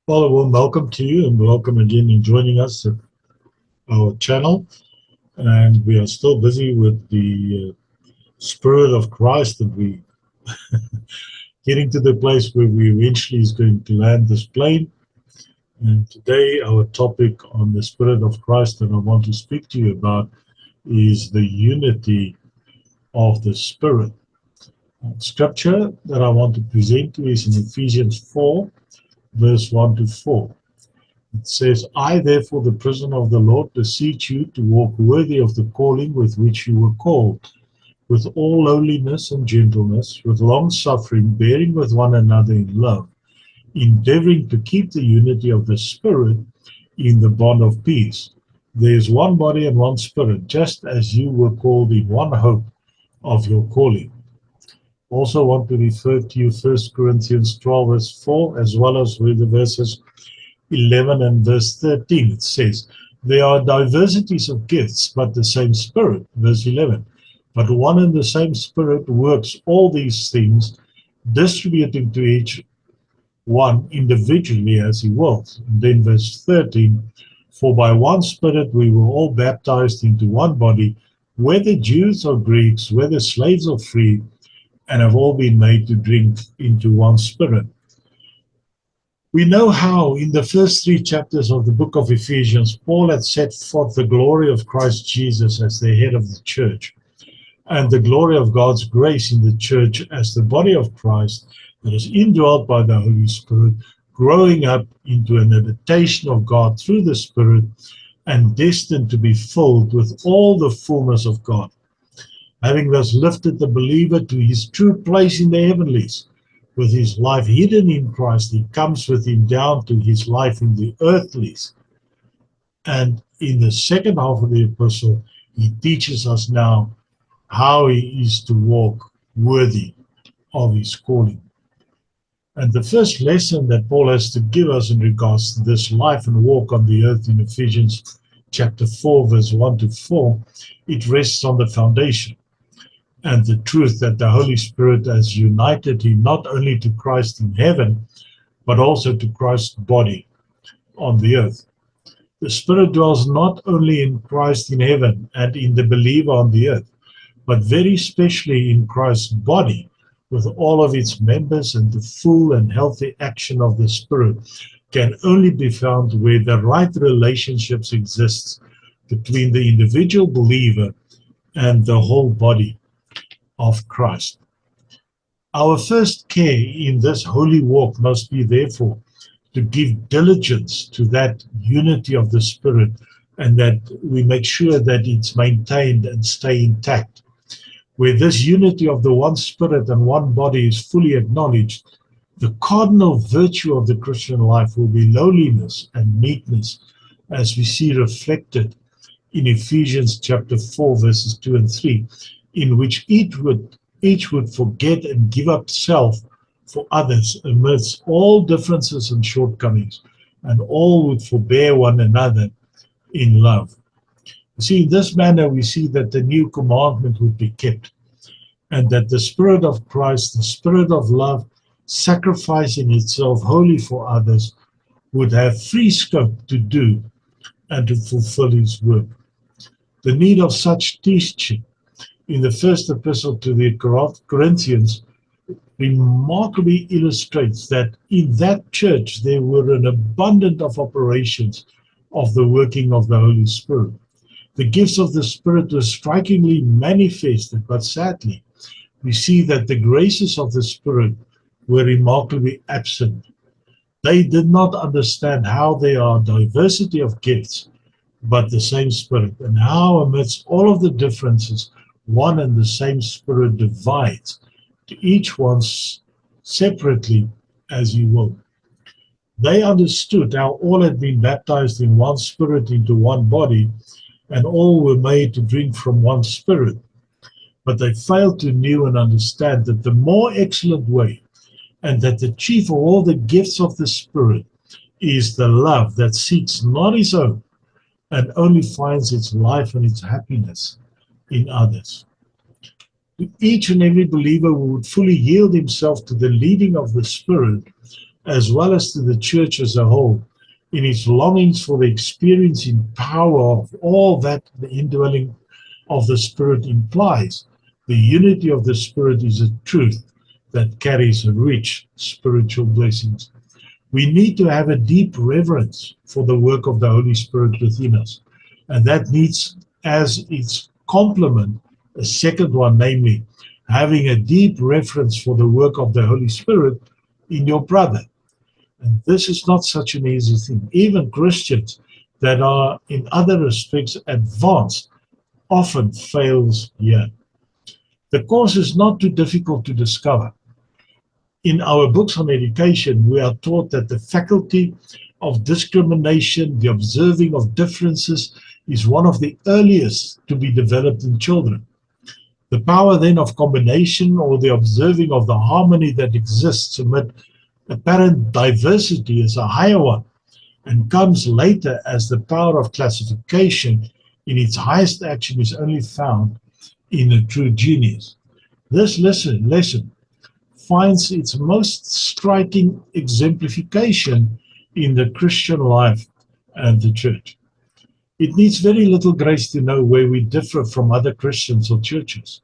Well, a warm welcome to you and welcome again in joining us at our channel. And we are still busy with the Spirit of Christ, and we getting to the place where we eventually is going to land this plane. And today our topic on the Spirit of Christ that I want to speak to you about is the unity of the Spirit. Scripture that I want to present to you is in Ephesians 4, verse 1 to 4. It says, I, therefore, the prisoner of the Lord, beseech you to walk worthy of the calling with which you were called, with all lowliness and gentleness, with long-suffering, bearing with one another in love, endeavoring to keep the unity of the Spirit in the bond of peace. There is one body and one Spirit, just as you were called in one hope of your calling. Also want to refer to you 1 Corinthians 12, verse 4, as well as with the verses 11 and verse 13. It says, there are diversities of gifts, but the same Spirit. Verse 11. But one and the same Spirit works all these things, distributing to each one individually as he wills. And then verse 13. For by one Spirit we were all baptized into one body, whether Jews or Greeks, whether slaves or free, and have all been made to drink into one Spirit. We know how in the first 3 chapters of the book of Ephesians, Paul had set forth the glory of Christ Jesus as the head of the church, and the glory of God's grace in the church as the body of Christ that is indwelt by the Holy Spirit, growing up into an habitation of God through the Spirit, and destined to be filled with all the fullness of God. Having thus lifted the believer to his true place in the heavenlies, with his life hidden in Christ, he comes with him down to his life in the earthlies. And in the second half of the epistle, he teaches us now how he is to walk worthy of his calling. And the first lesson that Paul has to give us in regards to this life and walk on the earth in Ephesians chapter 4, verse 1 to 4, it rests on the foundation and the truth that the Holy Spirit has united him not only to Christ in heaven, but also to Christ's body on the earth. The Spirit dwells not only in Christ in heaven and in the believer on the earth, but very specially in Christ's body, with all of its members, and the full and healthy action of the Spirit can only be found where the right relationships exist between the individual believer and the whole body of Christ. Our first care in this holy walk must be, therefore, to give diligence to that unity of the Spirit, and that we make sure that it's maintained and stay intact. Where this unity of the one Spirit and one body is fully acknowledged, the cardinal virtue of the Christian life will be lowliness and meekness, as we see reflected in Ephesians chapter 4, verses 2 and 3, in which each would forget and give up self for others amidst all differences and shortcomings, and all would forbear one another in love. You see, in this manner, we see that the new commandment would be kept, and that the Spirit of Christ, the Spirit of love, sacrificing itself wholly for others, would have free scope to do and to fulfill his work. The need of such teaching in the first epistle to the Corinthians remarkably illustrates that in that church there were an abundance of operations of the working of the Holy Spirit. The gifts of the Spirit were strikingly manifested, but sadly, we see that the graces of the Spirit were remarkably absent. They did not understand how there are diversity of gifts, but the same Spirit, and how amidst all of the differences, one and the same Spirit divides to each one separately as he will. They understood how all had been baptized in one Spirit into one body, and all were made to drink from one Spirit. But they failed to know and understand that the more excellent way, and that the chief of all the gifts of the Spirit, is the love that seeks not its own, and only finds its life and its happiness in others. Each and every believer who would fully yield himself to the leading of the Spirit as well as to the church as a whole, in its longings for the experiencing power of all that the indwelling of the Spirit implies. The unity of the Spirit is a truth that carries rich spiritual blessings. We need to have a deep reverence for the work of the Holy Spirit within us. And that needs as its complement a second one, namely having a deep reverence for the work of the Holy Spirit in your brother. And this is not such an easy thing. Even Christians that are in other respects advanced often fails here. The course is not too difficult to discover. In our books on education, we are taught that the faculty of discrimination, the observing of differences, is one of the earliest to be developed in children. The power then of combination, or the observing of the harmony that exists amid apparent diversity, is a higher one, and comes later as the power of classification in its highest action is only found in a true genius. This lesson finds its most striking exemplification in the Christian life and the church. It needs very little grace to know where we differ from other Christians or churches,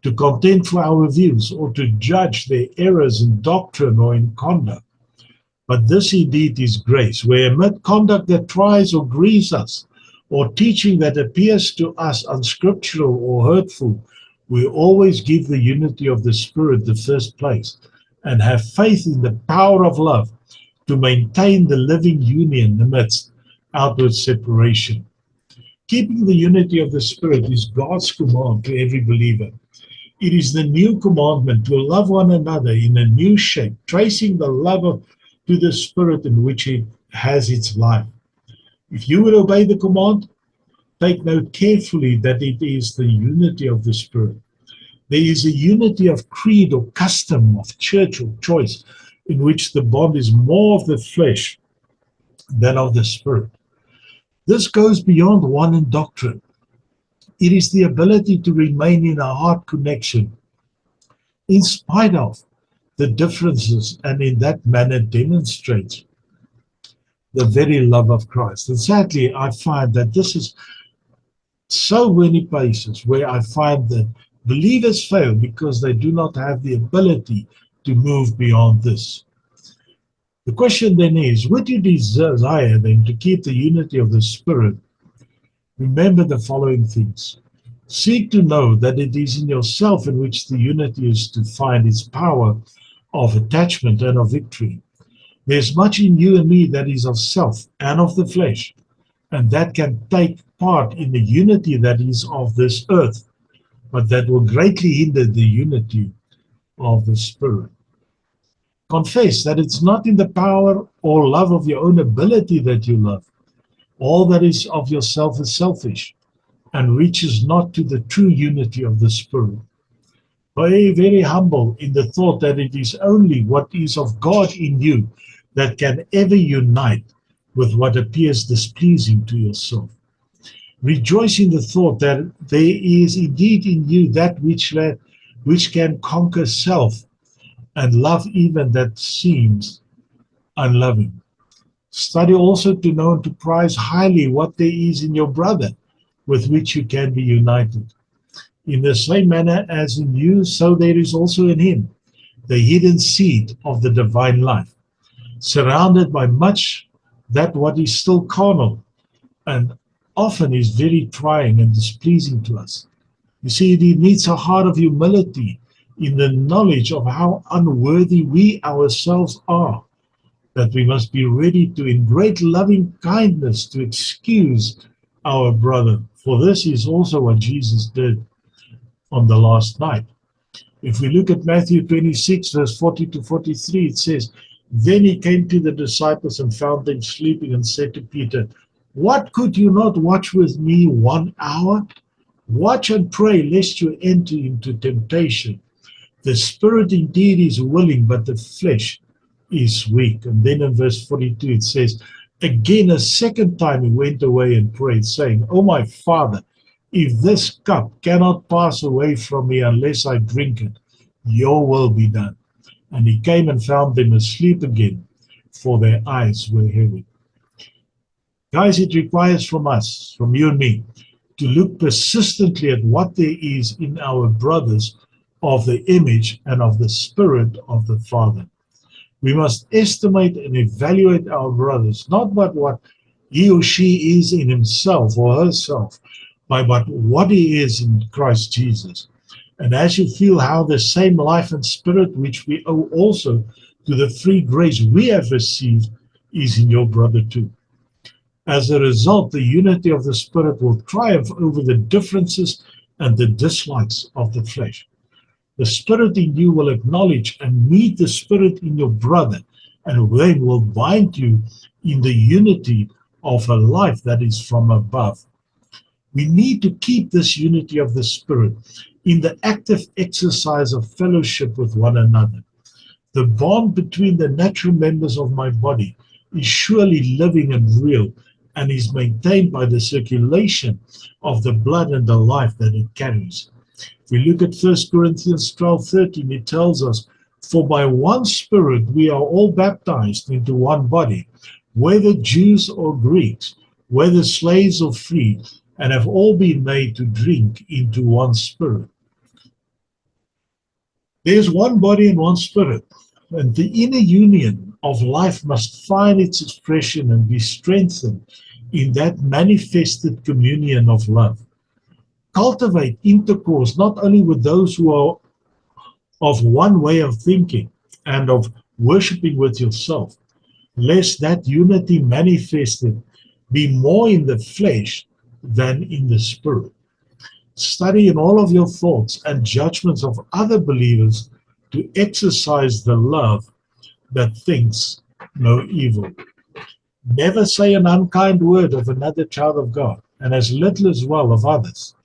to contend for our views, or to judge their errors in doctrine or in conduct. But this indeed is grace, where amid conduct that tries or grieves us, or teaching that appears to us unscriptural or hurtful, we always give the unity of the Spirit the first place, and have faith in the power of love to maintain the living union amidst outward separation. Keeping the unity of the Spirit is God's command to every believer. It is the new commandment to love one another in a new shape, tracing the love to the Spirit in which it has its life. If you will obey the command, take note carefully that it is the unity of the Spirit. There is a unity of creed or custom, of church or choice, in which the bond is more of the flesh than of the Spirit. This goes beyond one in doctrine. It is the ability to remain in a heart connection in spite of the differences, and in that manner demonstrates the very love of Christ. And sadly, I find that this is so many places where I find that believers fail because they do not have the ability to move beyond this. The question then is, would you desire then to keep the unity of the Spirit? Remember the following things. Seek to know that it is in yourself in which the unity is to find its power of attachment and of victory. There's much in you and me that is of self and of the flesh, and that can take part in the unity that is of this earth, but that will greatly hinder the unity of the Spirit. Confess that it's not in the power or love of your own ability that you love. All that is of yourself is selfish and reaches not to the true unity of the Spirit. Be very humble in the thought that it is only what is of God in you that can ever unite with what appears displeasing to yourself. Rejoice in the thought that there is indeed in you that which can conquer self and love even that seems unloving. Study also to know and to prize highly what there is in your brother with which you can be united. In the same manner as in you, so there is also in him the hidden seed of the divine life, surrounded by much that what is still carnal and often is very trying and displeasing to us. You see, it needs a heart of humility in the knowledge of how unworthy we ourselves are, that we must be ready to, in great loving kindness, to excuse our brother. For this is also what Jesus did on the last night. If we look at Matthew 26, verse 40 to 43, it says, Then he came to the disciples and found them sleeping and said to Peter, What, could you not watch with me 1 hour? Watch and pray, lest you enter into temptation. The spirit indeed is willing, but the flesh is weak. And then in verse 42 it says, Again a second time he went away and prayed, saying, O my Father, if this cup cannot pass away from me unless I drink it, your will be done. And he came and found them asleep again, for their eyes were heavy. Guys, it requires from us, from you and me, to look persistently at what there is in our brothers of the image and of the Spirit of the Father. We must estimate and evaluate our brothers, not by what he or she is in himself or herself, but what he is in Christ Jesus. And as you feel how the same life and spirit which we owe also to the free grace we have received is in your brother too. As a result, the unity of the Spirit will triumph over the differences and the dislikes of the flesh. The Spirit in you will acknowledge and meet the Spirit in your brother, and they will bind you in the unity of a life that is from above. We need to keep this unity of the Spirit in the active exercise of fellowship with one another. The bond between the natural members of my body is surely living and real, and is maintained by the circulation of the blood and the life that it carries. If we look at 1 Corinthians 12:13, it tells us, "For by one Spirit we are all baptized into one body, whether Jews or Greeks, whether slaves or free, and have all been made to drink into one Spirit." There's one body and one Spirit, and the inner union of life must find its expression and be strengthened in that manifested communion of love. Cultivate intercourse not only with those who are of one way of thinking and of worshiping with yourself, lest that unity manifested be more in the flesh than in the Spirit. Study in all of your thoughts and judgments of other believers to exercise the love that thinks no evil. Never say an unkind word of another child of God, and as little as well of others.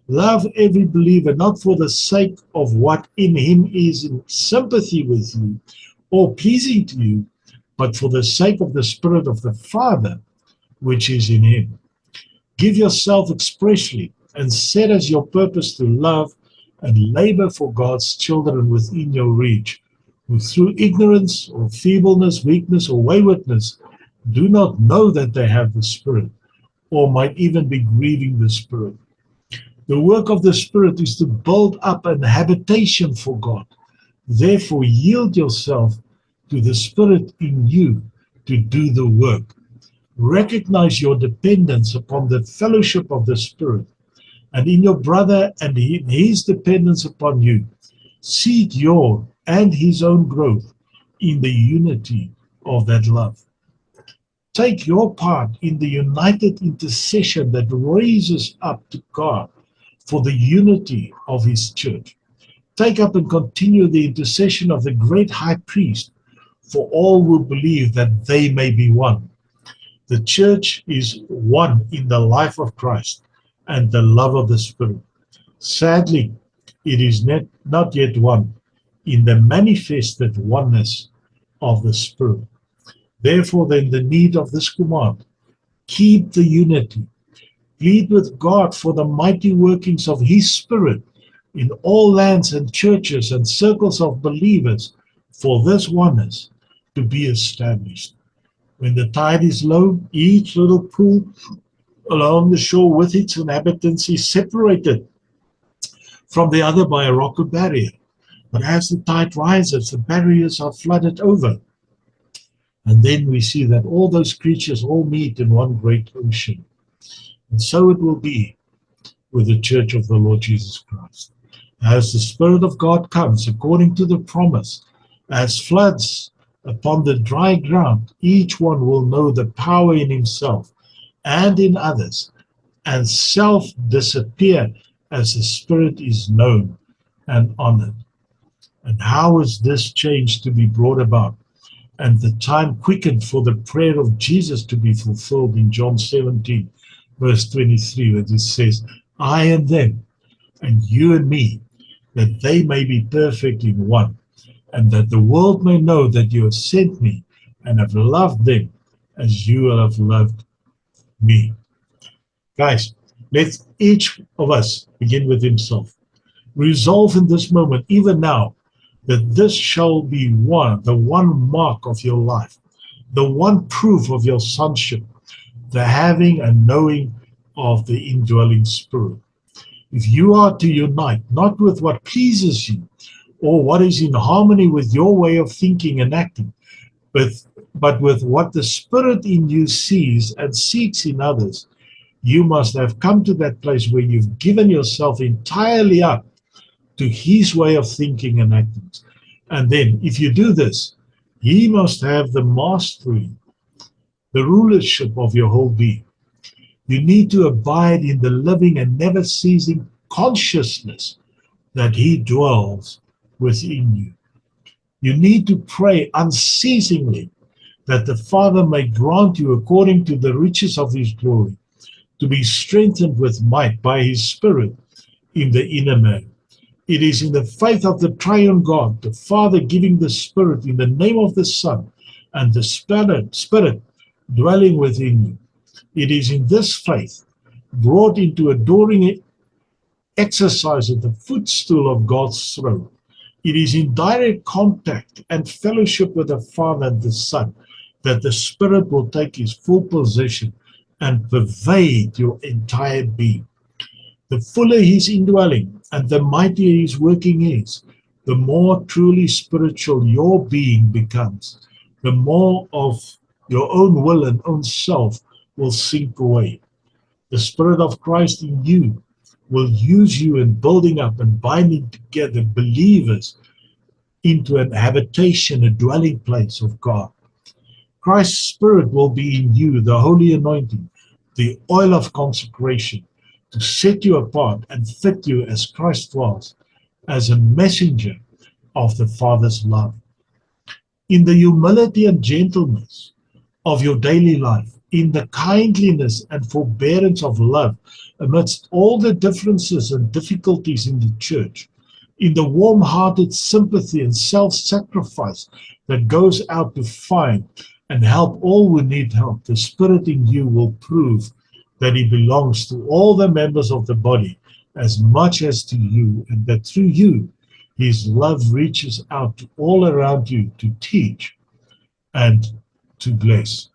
Love every believer, not for the sake of what in him is in sympathy with you or pleasing to you, but for the sake of the Spirit of the Father, which is in him. Give yourself expressly and set as your purpose to love and labor for God's children within your reach, who through ignorance or feebleness, weakness, or waywardness do not know that they have the Spirit, or might even be grieving the Spirit. The work of the Spirit is to build up an habitation for God. Therefore, yield yourself to the Spirit in you to do the work. Recognize your dependence upon the fellowship of the Spirit, and in your brother and his dependence upon you. Seek your and his own growth in the unity of that love. Take your part in the united intercession that raises up to God for the unity of his church. Take up and continue the intercession of the great high priest for all who believe that they may be one. The church is one in the life of Christ and the love of the Spirit. Sadly, it is not yet one in the manifested oneness of the Spirit. Therefore, then, the need of this command: keep the unity. Plead with God for the mighty workings of his Spirit in all lands and churches and circles of believers, for this oneness to be established. When the tide is low, each little pool along the shore with its inhabitants is separated from the other by a rock or barrier. But as the tide rises, the barriers are flooded over. And then we see that all those creatures all meet in one great ocean. And so it will be with the church of the Lord Jesus Christ. As the Spirit of God comes, according to the promise, as floods upon the dry ground, each one will know the power in himself and in others, and self disappear as the Spirit is known and honored. And how is this change to be brought about? And the time quickened for the prayer of Jesus to be fulfilled in John 17, verse 23, where it says, I and them, and you and me, that they may be perfect in one, and that the world may know that you have sent me and have loved them as you have loved me. Guys, let each of us begin with himself. Resolve in this moment, even now, that this shall be the one mark of your life, the one proof of your sonship, the having and knowing of the indwelling Spirit. If you are to unite not with what pleases you or what is in harmony with your way of thinking and acting, but with what the Spirit in you sees and seeks in others, you must have come to that place where you've given yourself entirely up to His way of thinking and acting. And then, if you do this, He must have the mastery, the rulership of your whole being. You need to abide in the living and never ceasing consciousness that He dwells within you. You need to pray unceasingly that the Father may grant you, according to the riches of His glory, to be strengthened with might by His Spirit in the inner man. It is in the faith of the triune God, the Father giving the Spirit in the name of the Son, and the Spirit dwelling within you. It is in this faith, brought into adoring exercise at the footstool of God's throne. It is in direct contact and fellowship with the Father and the Son that the Spirit will take His full possession and pervade your entire being. The fuller His indwelling and the mightier His working is, the more truly spiritual your being becomes, the more of your own will and own self will sink away. The Spirit of Christ in you will use you in building up and binding together believers into an habitation, a dwelling place of God. Christ's Spirit will be in you, the holy anointing, the oil of consecration, to set you apart and fit you as Christ was, as a messenger of the Father's love. In the humility and gentleness of your daily life, in the kindliness and forbearance of love, amidst all the differences and difficulties in the church, in the warm-hearted sympathy and self-sacrifice that goes out to find and help all who need help, the Spirit in you will prove that He belongs to all the members of the body as much as to you, and that through you, His love reaches out to all around you to teach and to bless.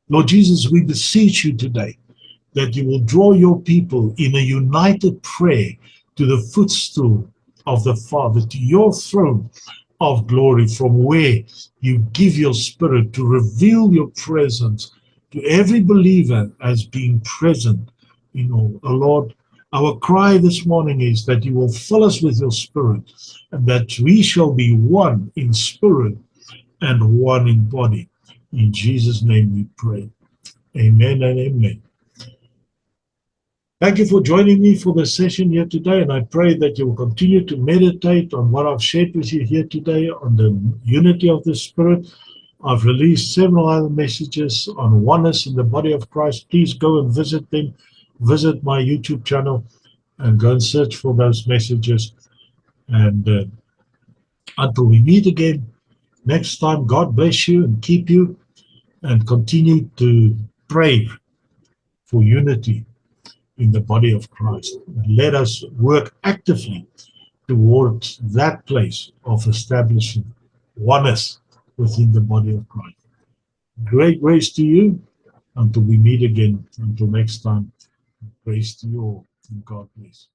Lord Jesus, we beseech you today that you will draw your people in a united prayer to the footstool of the Father, to your throne of glory, from where you give your Spirit to reveal your presence to every believer as being present in all. Oh Lord, our cry this morning is that you will fill us with your Spirit, and that we shall be one in spirit and one in body. In Jesus' name we pray. Amen and amen. Thank you for joining me for the session here today, and I pray that you will continue to meditate on what I've shared with you here today on the unity of the Spirit. I've released several other messages on oneness in the body of Christ. Please go and visit them. Visit my YouTube channel and go and search for those messages. And until we meet again next time, God bless you and keep you, and continue to pray for unity in the body of Christ. And let us work actively towards that place of establishing oneness within the body of Christ. Great grace to you until we meet again. Until next time, grace to you all, and God bless.